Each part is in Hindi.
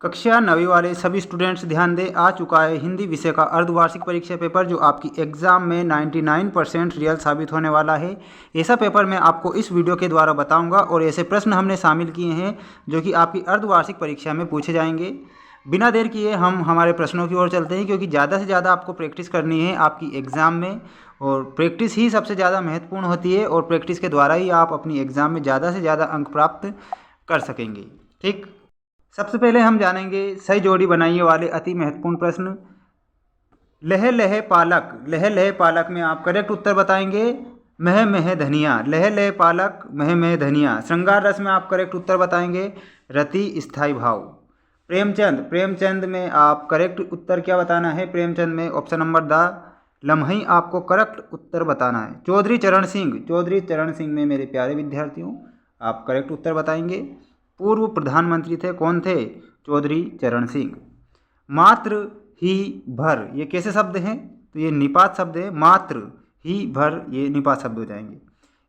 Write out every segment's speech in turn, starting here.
कक्षा 9वीं वाले सभी स्टूडेंट्स ध्यान दें, आ चुका है हिंदी विषय का अर्धवार्षिक परीक्षा पेपर जो आपकी एग्ज़ाम में 99% रियल साबित होने वाला है। ऐसा पेपर मैं आपको इस वीडियो के द्वारा बताऊंगा और ऐसे प्रश्न हमने शामिल किए हैं जो कि आपकी अर्धवार्षिक परीक्षा में पूछे जाएंगे। बिना देर किए हम हमारे प्रश्नों की ओर चलते हैं, क्योंकि ज़्यादा से ज़्यादा आपको प्रैक्टिस करनी है आपकी एग्ज़ाम में, और प्रैक्टिस ही सबसे ज़्यादा महत्वपूर्ण होती है और प्रैक्टिस के द्वारा ही आप अपनी एग्ज़ाम में ज़्यादा से ज़्यादा अंक प्राप्त कर सकेंगे। ठीक, सबसे पहले हम जानेंगे सही जोड़ी बनाइए वाले अति महत्वपूर्ण प्रश्न। लह लह पालक, लह लह पालक में आप करेक्ट उत्तर बताएंगे मह मह धनिया, लह लह पालक मह मह धनिया। श्रृंगार रस में आप करेक्ट उत्तर बताएंगे रति स्थाई भाव। प्रेमचंद, प्रेमचंद में आप करेक्ट उत्तर क्या बताना है? प्रेमचंद में ऑप्शन नंबर द लम्ही आपको करेक्ट उत्तर बताना है। चौधरी चरण सिंह, चौधरी चरण सिंह में मेरे प्यारे विद्यार्थियों आप करेक्ट उत्तर बताएंगे। पूर्व प्रधानमंत्री थे, कौन थे? चौधरी चरण सिंह। मात्र ही भर, ये कैसे शब्द हैं? तो ये निपात शब्द है। मात्र ही भर ये निपात शब्द हो जाएंगे।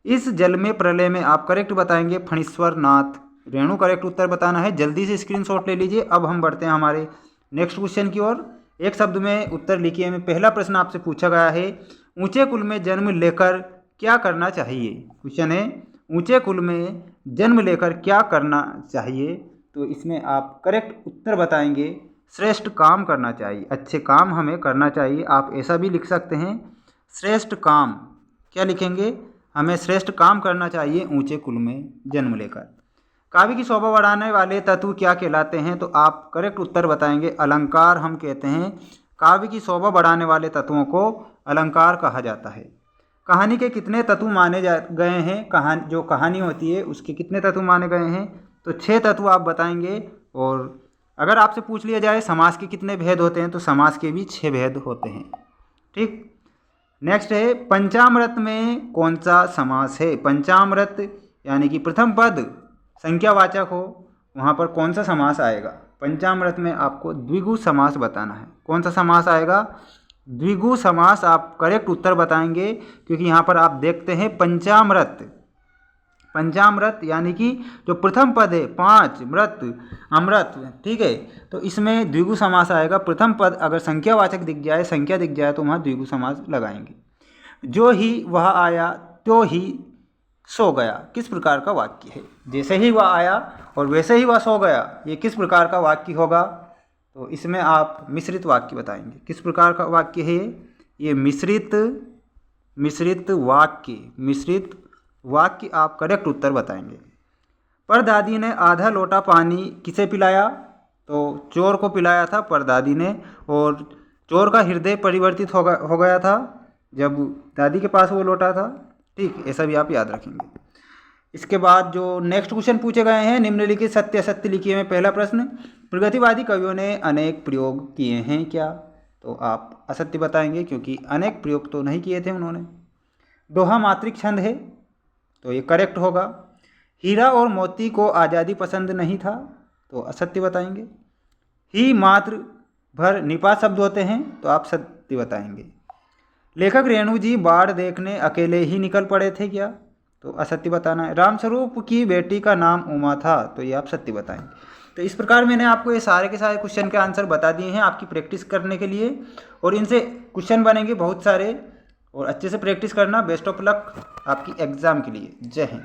इस जल में प्रलय में आप करेक्ट बताएंगे फणीश्वर नाथ रेणु, करेक्ट उत्तर बताना है। जल्दी से स्क्रीनशॉट ले लीजिए। अब हम बढ़ते हैं हमारे नेक्स्ट क्वेश्चन की ओर। एक शब्द में उत्तर लिखिए। में पहला प्रश्न आपसे पूछा गया है, ऊंचे कुल में जन्म लेकर क्या करना चाहिए? क्वेश्चन है ऊंचे कुल में जन्म लेकर क्या करना चाहिए? तो इसमें आप करेक्ट उत्तर बताएंगे श्रेष्ठ काम करना चाहिए, अच्छे काम हमें करना चाहिए। आप ऐसा भी लिख सकते हैं श्रेष्ठ काम, क्या लिखेंगे? हमें श्रेष्ठ काम करना चाहिए ऊंचे कुल में जन्म लेकर। काव्य की शोभा बढ़ाने वाले तत्व क्या कहलाते हैं? तो आप करेक्ट उत्तर बताएंगे अलंकार हम कहते हैं। काव्य की शोभा बढ़ाने वाले तत्वों को अलंकार कहा जाता है। कहानी के कितने तत्व माने गए हैं? जो कहानी होती है उसके कितने तत्व माने गए हैं? तो 6 तत्व आप बताएंगे। और अगर आपसे पूछ लिया जाए समास के कितने भेद होते हैं, तो समास के भी 6 भेद होते हैं। ठीक, नेक्स्ट है पंचामृत में कौन सा समास है? पंचामृत यानी कि प्रथम पद संख्यावाचक हो, वहाँ पर कौन सा समास आएगा? पंचामृत में आपको द्विगु समास बताना है। कौन सा समास आएगा? द्विगु समास आप करेक्ट उत्तर बताएंगे, क्योंकि यहाँ पर आप देखते हैं पंचामृत, पंचामृत यानी कि जो प्रथम पद है 5 मृत अमृत, ठीक है, तो इसमें द्विगु समास आएगा। प्रथम पद अगर संख्यावाचक दिख जाए, संख्या दिख जाए, तो वहाँ द्विगु समास लगाएंगे। जो ही वह आया तो ही सो गया, किस प्रकार का वाक्य है? जैसे ही वह आया और वैसे ही वह सो गया, ये किस प्रकार का वाक्य होगा? तो इसमें आप मिश्रित वाक्य बताएंगे। किस प्रकार का वाक्य है ये? मिश्रित वाक्य, मिश्रित वाक्य आप करेक्ट उत्तर बताएंगे। परदादी ने आधा लोटा पानी किसे पिलाया? तो चोर को पिलाया था परदादी ने, और चोर का हृदय परिवर्तित हो गया था जब दादी के पास वो लोटा था। ठीक, ऐसा भी आप याद रखेंगे। इसके बाद जो नेक्स्ट क्वेश्चन पूछे गए हैं, निम्नलिखित सत्य असत्य लिखिए में पहला प्रश्न, प्रगतिवादी कवियों ने अनेक प्रयोग किए हैं क्या? तो आप असत्य बताएंगे, क्योंकि अनेक प्रयोग तो नहीं किए थे उन्होंने। दोहा मात्रिक छंद है, तो ये करेक्ट होगा। हीरा और मोती को आज़ादी पसंद नहीं था, तो असत्य बताएंगे। ही मात्र भर निपात शब्द होते हैं, तो आप सत्य बताएंगे। लेखक रेणु जी बाढ़ देखने अकेले ही निकल पड़े थे क्या? तो असत्य बताना है। रामस्वरूप की बेटी का नाम उमा था, तो ये आप सत्य बताएंगे। तो इस प्रकार मैंने आपको ये सारे के सारे क्वेश्चन के आंसर बता दिए हैं आपकी प्रैक्टिस करने के लिए, और इनसे क्वेश्चन बनेंगे बहुत सारे, और अच्छे से प्रैक्टिस करना। बेस्ट ऑफ लक आपकी एग्ज़ाम के लिए। जय हिंद।